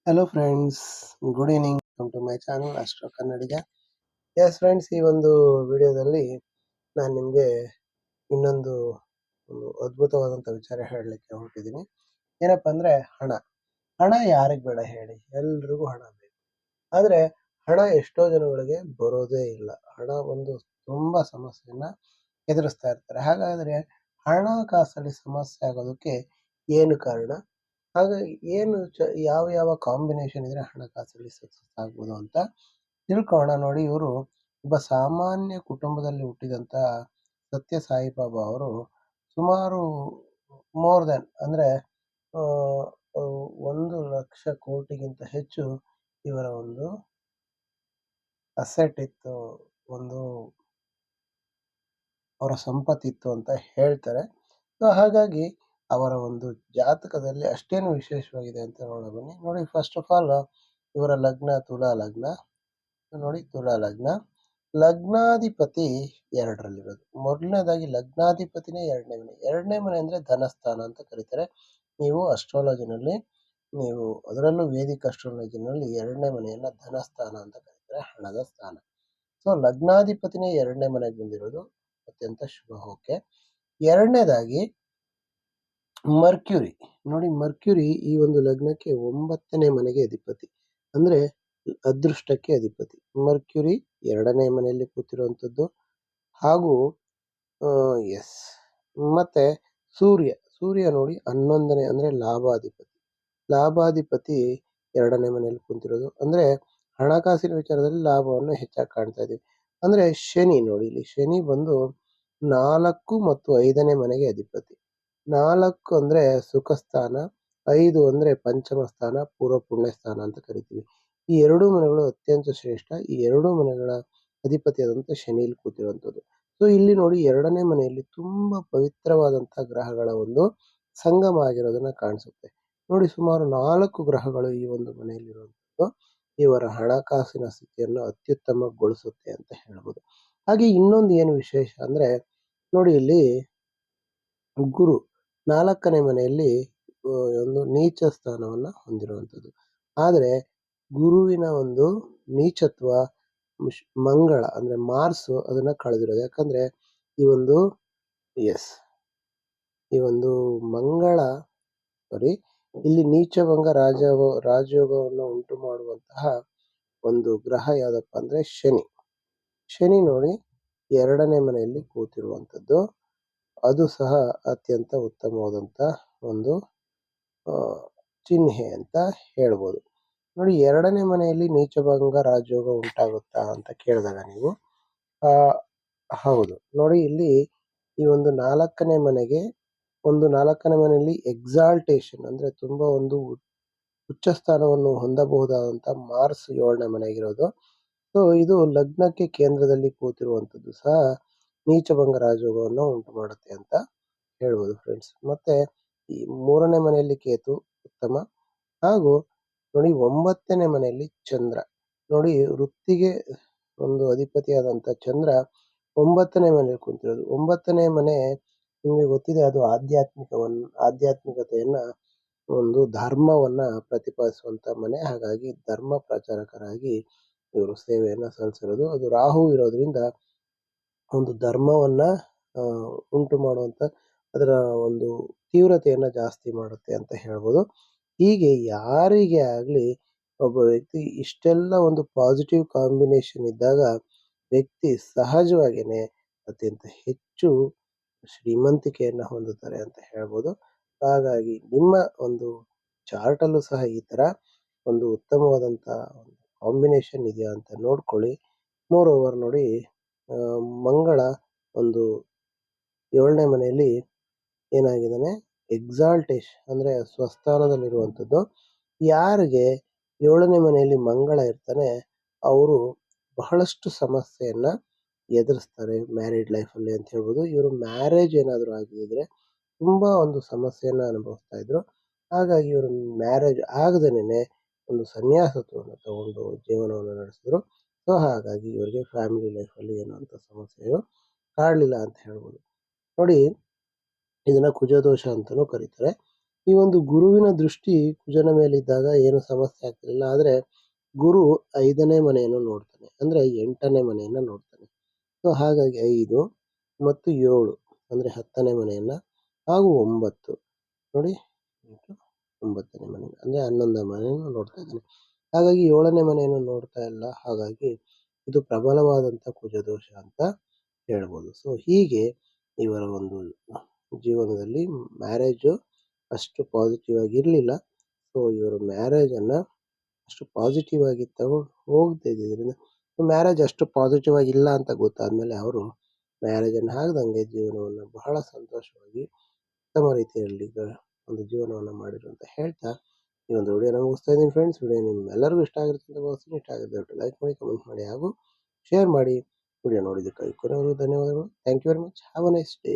Hello friends, good evening. Welcome to my channel Astro Kannadiga. Yes friends, ಈ ಒಂದು ವಿಡಿಯೋದಲ್ಲಿ ನಾನು ನಿಮಗೆ ಇನ್ನೊಂದು ಅದ್ಭುತವಾದಂಥ ವಿಚಾರ ಹೇಳಲಿಕ್ಕೆ ಹೊರಟಿದ್ದೀನಿ. ಏನಪ್ಪ ಅಂದರೆ ಹಣ. ಹಣ ಯಾರಿಗೆ ಬೇಡ ಹೇಳಿ, ಎಲ್ರಿಗೂ ಹಣ ಬೇಕು. ಆದರೆ ಹಣ ಎಷ್ಟೋ ಜನಗಳಿಗೆ ಬರೋದೇ ಇಲ್ಲ. ಹಣ ಒಂದು ತುಂಬ ಸಮಸ್ಯೆಯನ್ನು ಎದುರಿಸ್ತಾ ಇರ್ತಾರೆ. ಹಾಗಾದರೆ ಹಣಕಾಸಲ್ಲಿ ಸಮಸ್ಯೆ ಆಗೋದಕ್ಕೆ ಏನು ಕಾರಣ? ಹಾಗಾಗಿ ಏನು ಯಾವ ಯಾವ ಕಾಂಬಿನೇಷನ್ ಇದ್ರೆ ಹಣಕಾಸಲ್ಲಿ ಸಕ್ಸಸ್ ಆಗ್ಬೋದು ಅಂತ ತಿಳ್ಕೊಳ್ಳೋಣ. ನೋಡಿ, ಇವರು ಒಬ್ಬ ಸಾಮಾನ್ಯ ಕುಟುಂಬದಲ್ಲಿ ಹುಟ್ಟಿದಂಥ ಸತ್ಯ ಸಾಯಿಬಾಬಾ ಅವರು ಸುಮಾರು ಮೋರ್ ದೆನ್ ಅಂದರೆ 1,00,000 ಕೋಟಿಗಿಂತ ಹೆಚ್ಚು ಇವರ ಒಂದು ಅಸೆಟ್ ಇತ್ತು, ಒಂದು ಅವರ ಸಂಪತ್ತಿತ್ತು ಅಂತ ಹೇಳ್ತಾರೆ. ಸೊ ಹಾಗಾಗಿ ಅವರ ಒಂದು ಜಾತಕದಲ್ಲಿ ಅಷ್ಟೇನು ವಿಶೇಷವಾಗಿದೆ ಅಂತ ನೋಡೋಣ ಬನ್ನಿ. ನೋಡಿ, ಫಸ್ಟ್ ಆಫ್ ಆಲ್ ಇವರ ಲಗ್ನ ತುಲಾ ಲಗ್ನ. ನೋಡಿ, ತುಲಾ ಲಗ್ನ. ಲಗ್ನಾಧಿಪತಿ 2ರಲ್ಲಿರೋದು. ಮೊದಲನೇದಾಗಿ ಲಗ್ನಾಧಿಪತಿನೇ 2ನೇ ಮನೆ. 2ನೇ ಮನೆ ಅಂದರೆ ಧನಸ್ಥಾನ ಅಂತ ಕರೀತಾರೆ. ನೀವು ಅಸ್ಟ್ರಾಲಜಿನಲ್ಲಿ, ನೀವು ಅದರಲ್ಲೂ ವೇದಿಕ್ ಅಸ್ಟ್ರಾಲಜಿನಲ್ಲಿ 2ನೇ ಮನೆಯನ್ನು ಧನಸ್ಥಾನ ಅಂತ ಕರೀತಾರೆ, ಹಣದ ಸ್ಥಾನ. ಸೊ ಲಗ್ನಾಧಿಪತಿನೇ 2ನೇ ಮನೆಗೆ ಬಂದಿರೋದು ಅತ್ಯಂತ ಶುಭ. ಓಕೆ. ಎರಡನೇದಾಗಿ ಮರ್ಕ್ಯುರಿ. ನೋಡಿ, ಮರ್ಕ್ಯುರಿ ಈ ಒಂದು ಲಗ್ನಕ್ಕೆ 9ನೇ ಮನೆಗೆ ಅಧಿಪತಿ, ಅಂದರೆ ಅದೃಷ್ಟಕ್ಕೆ ಅಧಿಪತಿ. ಮರ್ಕ್ಯುರಿ 2ನೇ ಮನೆಯಲ್ಲಿ ಕೂತಿರುವಂಥದ್ದು. ಹಾಗೂ ಎಸ್, ಮತ್ತೆ ಸೂರ್ಯ ನೋಡಿ 11ನೇ ಅಂದರೆ ಲಾಭಾಧಿಪತಿ. ಲಾಭಾಧಿಪತಿ 2ನೇ ಮನೆಯಲ್ಲಿ ಕುಂತಿರೋದು, ಅಂದರೆ ಹಣಕಾಸಿನ ವಿಚಾರದಲ್ಲಿ ಲಾಭವನ್ನು ಹೆಚ್ಚಾಗಿ ಕಾಣ್ತಾ ಇದೀವಿ. ಅಂದರೆ ಶನಿ ನೋಡಿ, ಇಲ್ಲಿ ಶನಿ ಬಂದು 4 ಮತ್ತು 5ನೇ ಮನೆಗೆ ಅಧಿಪತಿ. 4 ಅಂದರೆ ಸುಖ ಸ್ಥಾನ, 5 ಅಂದರೆ ಪಂಚಮ ಸ್ಥಾನ, ಪೂರ್ವ ಪುಣ್ಯ ಸ್ಥಾನ ಅಂತ ಕರಿತೀವಿ. ಈ 2 ಮನೆಗಳು ಅತ್ಯಂತ ಶ್ರೇಷ್ಠ. ಈ 2 ಮನೆಗಳ ಅಧಿಪತಿಯಾದಂಥ ಶನಿಯಲ್ಲಿ ಕೂತಿರುವಂಥದ್ದು. ಸೊ ಇಲ್ಲಿ ನೋಡಿ, 2ನೇ ಮನೆಯಲ್ಲಿ ತುಂಬಾ ಪವಿತ್ರವಾದಂಥ ಗ್ರಹಗಳ ಒಂದು ಸಂಗಮ ಆಗಿರೋದನ್ನ ಕಾಣಿಸುತ್ತೆ. ನೋಡಿ, ಸುಮಾರು 4 ಗ್ರಹಗಳು ಈ ಒಂದು ಮನೆಯಲ್ಲಿರುವಂಥದ್ದು ಇವರ ಹಣಕಾಸಿನ ಸ್ಥಿತಿಯನ್ನು ಅತ್ಯುತ್ತಮಗೊಳಿಸುತ್ತೆ ಅಂತ ಹೇಳ್ಬೋದು. ಹಾಗೆ ಇನ್ನೊಂದು ಏನು ವಿಶೇಷ ಅಂದರೆ, ನೋಡಿ ಇಲ್ಲಿ ಗುರು 4ನೇ ಮನೆಯಲ್ಲಿ ಒಂದು ನೀಚ ಸ್ಥಾನವನ್ನು ಹೊಂದಿರುವಂಥದ್ದು. ಆದರೆ ಗುರುವಿನ ಒಂದು ನೀಚತ್ವ ಮಂಗಳ ಅಂದರೆ ಮಾರ್ಸ್ ಅದನ್ನು ಕಳೆದಿರೋದು. ಯಾಕಂದರೆ ಈ ಒಂದು ಮಂಗಳ ಇಲ್ಲಿ ನೀಚಭಂಗ ರಾಜಯೋಗವನ್ನು ಉಂಟು ಮಾಡುವಂತಹ ಒಂದು ಗ್ರಹ ಯಾವುದಪ್ಪ ಅಂದರೆ ಶನಿ ನೋಡಿ 2ನೇ ಮನೆಯಲ್ಲಿ ಕೂತಿರುವಂಥದ್ದು. ಅದು ಸಹ ಅತ್ಯಂತ ಉತ್ತಮವಾದಂಥ ಒಂದು ಚಿಹ್ನೆ ಅಂತ ಹೇಳ್ಬೋದು. ನೋಡಿ, 2ನೇ ಮನೆಯಲ್ಲಿ ನೀಚಭಂಗ ರಾಜಯೋಗ ಉಂಟಾಗುತ್ತಾ ಅಂತ ಕೇಳಿದಾಗ ನೀವು ಹೌದು. ನೋಡಿ, ಇಲ್ಲಿ ಈ ಒಂದು 4ನೇ ಮನೆಗೆ 4ನೇ ಮನೆಯಲ್ಲಿ ಎಕ್ಸಾಲ್ಟೇಷನ್ ಅಂದರೆ ತುಂಬ ಒಂದು ಉಚ್ಚ ಸ್ಥಾನವನ್ನು ಹೊಂದಬಹುದಾದಂಥ ಮಾರ್ಸ್ 7ನೇ ಮನೆಗಿರೋದು. ಸೊ ಇದು ಲಗ್ನಕ್ಕೆ ಕೇಂದ್ರದಲ್ಲಿ ಕೂತಿರುವಂಥದ್ದು ಸಹ ನೀಚಭಂಗ ರಾಜಯೋಗವನ್ನು ಉಂಟು ಮಾಡುತ್ತೆ ಅಂತ ಹೇಳ್ಬೋದು ಫ್ರೆಂಡ್ಸ್. ಮತ್ತೆ ಈ 3ನೇ ಮನೆಯಲ್ಲಿ ಕೇತು ಉತ್ತಮ. ಹಾಗೂ ನೋಡಿ, 9ನೇ ಮನೆಯಲ್ಲಿ ಚಂದ್ರ. ನೋಡಿ, ವೃತ್ತಿಗೆ ಒಂದು ಅಧಿಪತಿಯಾದಂಥ ಚಂದ್ರ 9ನೇ ಮನೆಯಲ್ಲಿ ಕುಂತಿರೋದು. 9ನೇ ಮನೆ ನಿಮಗೆ ಗೊತ್ತಿದೆ, ಅದು ಆಧ್ಯಾತ್ಮಿಕತೆಯನ್ನ ಒಂದು ಧರ್ಮವನ್ನ ಪ್ರತಿಪಾದಿಸುವಂತ ಮನೆ. ಹಾಗಾಗಿ ಧರ್ಮ ಪ್ರಚಾರಕರಾಗಿ ಇವರು ಸೇವೆಯನ್ನ ಸಲ್ಲಿಸಿರೋದು. ಅದು ರಾಹು ಇರೋದ್ರಿಂದ ಒಂದು ಧರ್ಮವನ್ನ ಉಂಟು ಮಾಡುವಂತ, ಅದರ ಒಂದು ತೀವ್ರತೆಯನ್ನ ಜಾಸ್ತಿ ಮಾಡುತ್ತೆ ಅಂತ ಹೇಳ್ಬೋದು. ಹೀಗೆ ಯಾರಿಗೆ ಆಗಲಿ ಒಬ್ಬ ವ್ಯಕ್ತಿ ಇಷ್ಟೆಲ್ಲ ಒಂದು ಪಾಸಿಟಿವ್ ಕಾಂಬಿನೇಷನ್ ಇದ್ದಾಗ ವ್ಯಕ್ತಿ ಸಹಜವಾಗಿಯೇ ಅತ್ಯಂತ ಹೆಚ್ಚು ಶ್ರೀಮಂತಿಕೆಯನ್ನು ಹೊಂದುತ್ತಾರೆ ಅಂತ ಹೇಳ್ಬೋದು. ಹಾಗಾಗಿ ನಿಮ್ಮ ಒಂದು ಚಾರ್ಟಲ್ಲೂ ಸಹ ಈ ಥರ ಒಂದು ಉತ್ತಮವಾದಂಥ ಒಂದು ಕಾಂಬಿನೇಷನ್ ಇದೆಯಾ ಅಂತ ನೋಡ್ಕೊಳ್ಳಿ. ಮೋರ್ ಓವರ್ ನೋಡಿ, ಮಂಗಳ ಒಂದು 7ನೇ ಮನೆಯಲ್ಲಿ ಏನಾಗಿದ್ದಾನೆ, ಎಕ್ಸಾಲ್ಟೇಷನ್ ಅಂದರೆ ಸ್ವಸ್ಥಾನದಲ್ಲಿರುವಂಥದ್ದು. ಯಾರಿಗೆ 7ನೇ ಮನೆಯಲ್ಲಿ ಮಂಗಳ ಇರ್ತಾನೆ ಅವರು ಬಹಳಷ್ಟು ಸಮಸ್ಯೆಯನ್ನು ಎದುರಿಸ್ತಾರೆ ಮ್ಯಾರಿಡ್ ಲೈಫಲ್ಲಿ ಅಂತ ಹೇಳ್ಬೋದು. ಇವರು ಮ್ಯಾರೇಜ್ ಏನಾದರೂ ಆಗಿದ್ರೆ ತುಂಬ ಒಂದು ಸಮಸ್ಯೆಯನ್ನು ಅನುಭವಿಸ್ತಾ ಇದ್ರು. ಹಾಗಾಗಿ ಇವರು ಮ್ಯಾರೇಜ್ ಆಗದೇನೆ ಒಂದು ಸನ್ಯಾಸತ್ವವನ್ನು ತಗೊಂಡು ಜೀವನವನ್ನು ನಡೆಸಿದ್ರು. ಸೊ ಹಾಗಾಗಿ ಇವರಿಗೆ ಫ್ಯಾಮಿಲಿ ಲೈಫಲ್ಲಿ ಏನೋ ಅಂತ ಸಮಸ್ಯೆಗಳು ಕಾಡಲಿಲ್ಲ ಅಂತ ಹೇಳ್ಬೋದು. ನೋಡಿ, ಇದನ್ನ ಕುಜದೋಷ ಅಂತಲೂ ಕರೀತಾರೆ. ಈ ಒಂದು ಗುರುವಿನ ದೃಷ್ಟಿ ಕುಜನ ಮೇಲಿದ್ದಾಗ ಏನು ಸಮಸ್ಯೆ ಆಗ್ತಿರಲಿಲ್ಲ. ಆದರೆ ಗುರು 5ನೇ ಮನೆಯನ್ನು ನೋಡ್ತಾನೆ. ಅಂದರೆ 8ನೇ ಮನೆಯನ್ನು ನೋಡ್ತಾನೆ. ಸೊ ಹಾಗಾಗಿ 5 ಮತ್ತು 7 ಅಂದರೆ 10ನೇ ಮನೆಯನ್ನ ಹಾಗೂ 9 ನೋಡಿ 9ನೇ ಮನೆ ಅಂದರೆ 11ನೇ ಮನೆಯನ್ನು ನೋಡ್ತಾ ಇದ್ದಾನೆ. ಹಾಗಾಗಿ 7ನೇ ಮನೆಯನ್ನು ನೋಡ್ತಾ ಇಲ್ಲ. ಹಾಗಾಗಿ ಇದು ಪ್ರಬಲವಾದಂಥ ಕುಜದೋಷ ಅಂತ ಹೇಳ್ಬೋದು. ಸೊ ಹೀಗೆ ಇವರ ಒಂದು ಜೀವನದಲ್ಲಿ ಮ್ಯಾರೇಜು ಅಷ್ಟು ಪಾಸಿಟಿವ್ ಆಗಿರಲಿಲ್ಲ. ಸೊ ಇವರು ಮ್ಯಾರೇಜನ್ನು ಅಷ್ಟು ಪಾಸಿಟಿವ್ ಆಗಿ ತಗೊಂಡು ಹೋಗದೇ ಇದ್ದಿದ್ದರಿಂದ ಮ್ಯಾರೇಜ್ ಅಷ್ಟು ಪಾಸಿಟಿವ್ ಆಗಿಲ್ಲ ಅಂತ ಗೊತ್ತಾದ್ಮೇಲೆ ಅವರು ಮ್ಯಾರೇಜನ್ನು ಆಗದಂಗೆ ಜೀವನವನ್ನು ಬಹಳ ಸಂತೋಷವಾಗಿ ಉತ್ತಮ ರೀತಿಯಲ್ಲಿ ಒಂದು ಜೀವನವನ್ನು ಮಾಡಿರು ಅಂತ ಹೇಳ್ತಾ ಈ ಒಂದು ವಿಡಿಯೋನ ಮುಗಿಸ್ತಾ ಇದ್ದೀನಿ ಫ್ರೆಂಡ್ಸ್. ವಿಡಿಯೋ ನಿಮ್ಮೆಲ್ಲರಿಗೂ ಇಷ್ಟ ಆಗಿರುತ್ತೆ ಅಂತ ಭಾವಿಸ್ತೀನಿ. ಇಷ್ಟ ಆಗಿದ್ರೆ ಲೈಕ್ ಮಾಡಿ, ಕಮೆಂಟ್ ಮಾಡಿ ಹಾಗೂ ಶೇರ್ ಮಾಡಿ. ವಿಡಿಯೋ ನೋಡಿದ್ದಕ್ಕಾಗಿ ಕೊನೆವರೆಗೂ ಧನ್ಯವಾದಗಳು. Thank you very much. Have a nice day.